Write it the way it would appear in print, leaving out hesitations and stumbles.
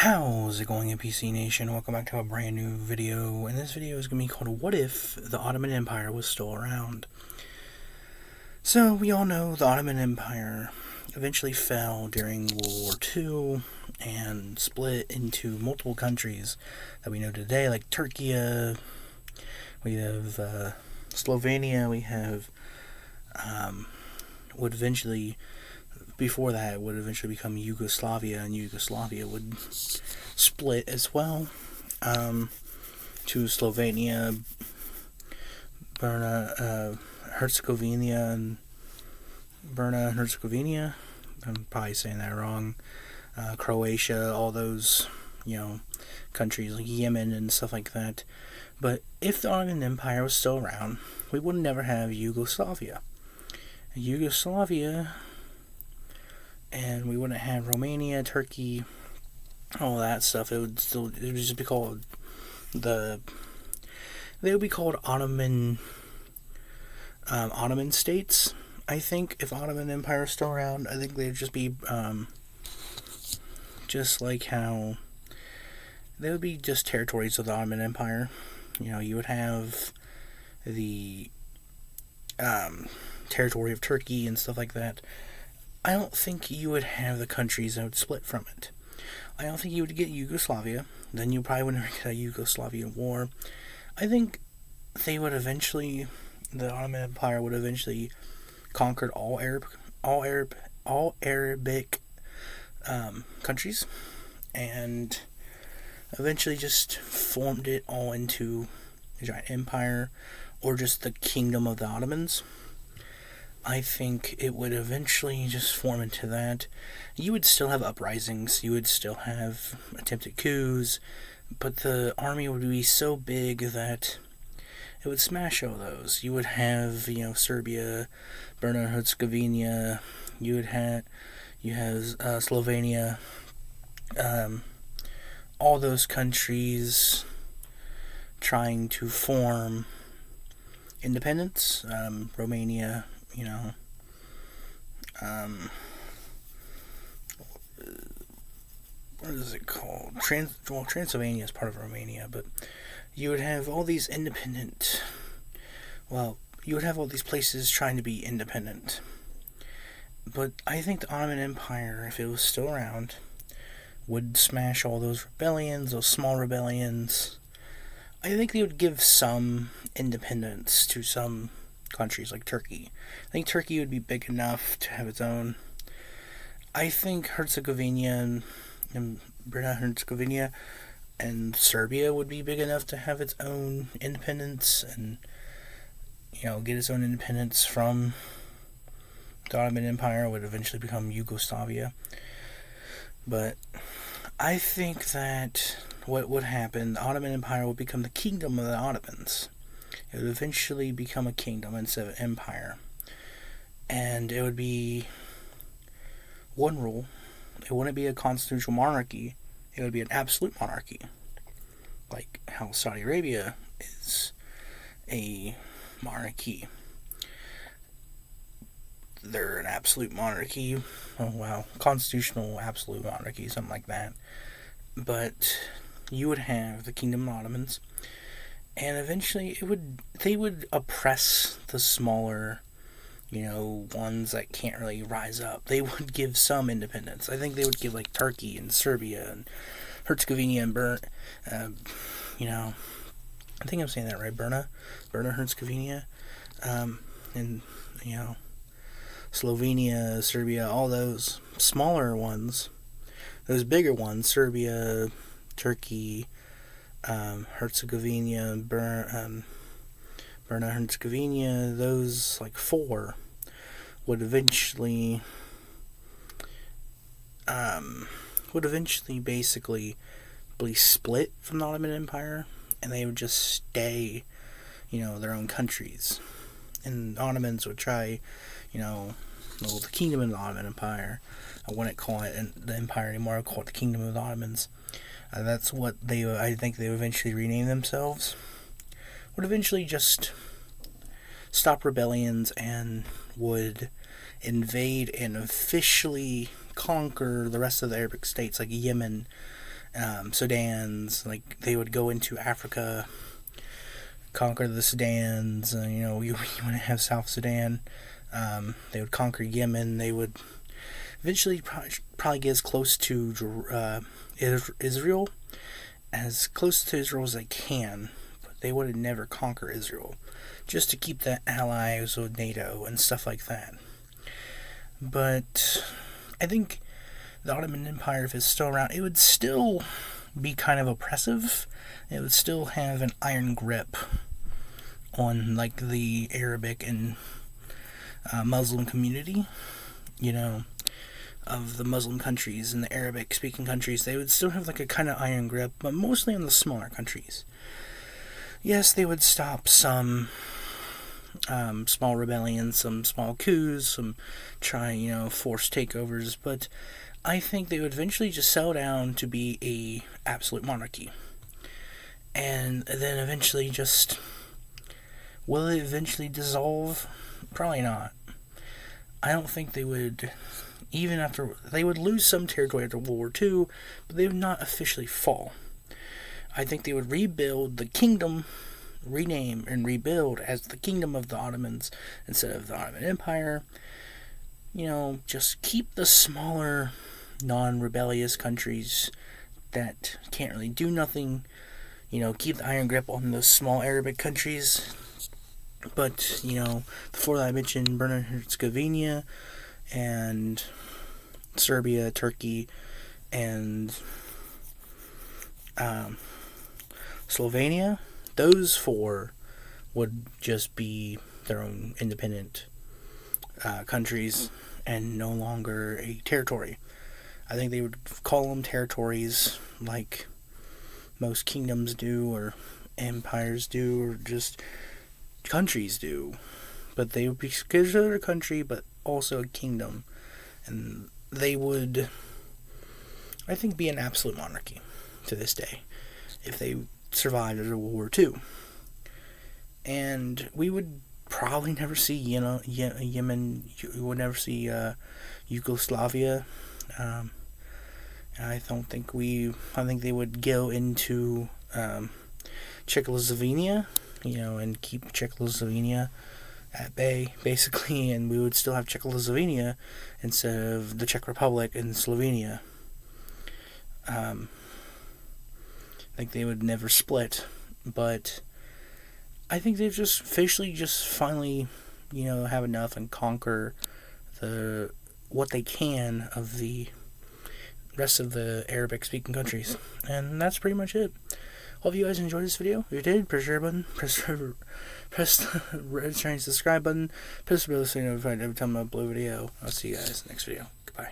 How's it going, NPC Nation? Welcome back to a brand new video, and this video is going to be called What If the Ottoman Empire Was Still Around? So, we all know the Ottoman Empire eventually fell during World War II and split into multiple countries that we know today, like Turkey, we have Slovenia, we have would eventually, before that, would eventually become Yugoslavia, and Yugoslavia would split as well to Slovenia, Herzegovina, and Herzegovina. I'm probably saying that wrong. Croatia, all those, countries like Yemen and stuff like that. But if the Ottoman Empire was still around, we would never have Yugoslavia. And we wouldn't have Romania, Turkey, all that stuff. It would just be called they would be called Ottoman states. I think if Ottoman Empire is still around, I think they'd just be just like how they would be just territories of the Ottoman Empire. You would have the territory of Turkey and stuff like that. I don't think you would have the countries that would split from it. I don't think you would get Yugoslavia. Then you probably wouldn't get a Yugoslavian war. I think the Ottoman Empire would eventually conquered all Arabic countries, and eventually just formed it all into a giant empire, or just the kingdom of the Ottomans. I think it would eventually just form into that. You would still have uprisings, you would still have attempted coups, but the army would be so big that it would smash all those. You would have, Serbia, Bosnia Herzegovina, you have Slovenia, all those countries trying to form independence. Romania, what is it called? Transylvania is part of Romania, but you would have all these you would have all these places trying to be independent. But I think the Ottoman Empire, if it was still around, would smash all those rebellions, those small rebellions. I think they would give some independence to some countries like Turkey. I think Turkey would be big enough to have its own. I think Herzegovina and Bosnia Herzegovina and Serbia would be big enough to have its own independence and get its own independence from the Ottoman Empire. Would eventually become Yugoslavia. But I think that what would happen, the Ottoman Empire would become the kingdom of the Ottomans. It would eventually become a kingdom instead of an empire. And it would be one rule. It wouldn't be a constitutional monarchy. It would be an absolute monarchy. Like how Saudi Arabia is a monarchy. They're an absolute monarchy. Oh, wow. Constitutional absolute monarchy, something like that. But you would have the Kingdom of the Ottomans, and eventually they would oppress the smaller, ones that can't really rise up. They would give some independence. I think they would give like Turkey and Serbia and Herzegovina and I think I'm saying that right, Bosnia Herzegovina, and Slovenia, Serbia, all those smaller ones, those bigger ones, Serbia, Turkey, Herzegovina, Bosnia Herzegovina, those like four would eventually basically be split from the Ottoman Empire, and they would just stay, their own countries. And the Ottomans would try, the Kingdom of the Ottoman Empire. I wouldn't call it the Empire anymore. I'd call it the Kingdom of the Ottomans. That's what I think they would eventually rename themselves. Would eventually just stop rebellions and would invade and officially conquer the rest of the Arabic states like Yemen, Sudans. Like, they would go into Africa, conquer the Sudans. You want to have South Sudan. They would conquer Yemen. They would eventually probably get as close to Israel, as close to Israel as they can. But they would never conquer Israel, just to keep the allies with NATO and stuff like that. But I think the Ottoman Empire, if it's still around, it would still be kind of oppressive. It would still have an iron grip on, like, the Arabic and Muslim community, of the Muslim countries and the Arabic-speaking countries. They would still have, like, a kind of iron grip, but mostly on the smaller countries. Yes, they would stop some small rebellions, some small coups, some forced takeovers, but I think they would eventually just settle down to be a absolute monarchy. And then eventually will it eventually dissolve? Probably not. I don't think they would, even after, they would lose some territory after World War II, but they would not officially fall. I think they would rebuild the kingdom, rename and rebuild as the Kingdom of the Ottomans instead of the Ottoman Empire. Just keep the smaller, non-rebellious countries that can't really do nothing. Keep the iron grip on those small Arabic countries. But, before that I mentioned Bosnia and Herzegovina and Serbia, Turkey, and Slovenia. Those four would just be their own independent countries and no longer a territory. I think they would call them territories like most kingdoms do, or empires do, or just countries do. But they would be considered a country, but also a kingdom. And they would, I think, be an absolute monarchy to this day if they survived after World War II. And we would probably never see, Yemen. We would never see Yugoslavia. I think they would go into Czechoslovakia, and keep Czechoslovakia at bay, basically, and we would still have Czechoslovakia instead of the Czech Republic and Slovenia. I think they would never split, but I think they've just officially finally, have enough and conquer what they can of the rest of the Arabic-speaking countries. And that's pretty much it. Hope you guys enjoyed this video. If you did, press the share button, press the red shiny subscribe button, press the bell so you're notified every time I upload a video. I'll see you guys in the next video. Goodbye.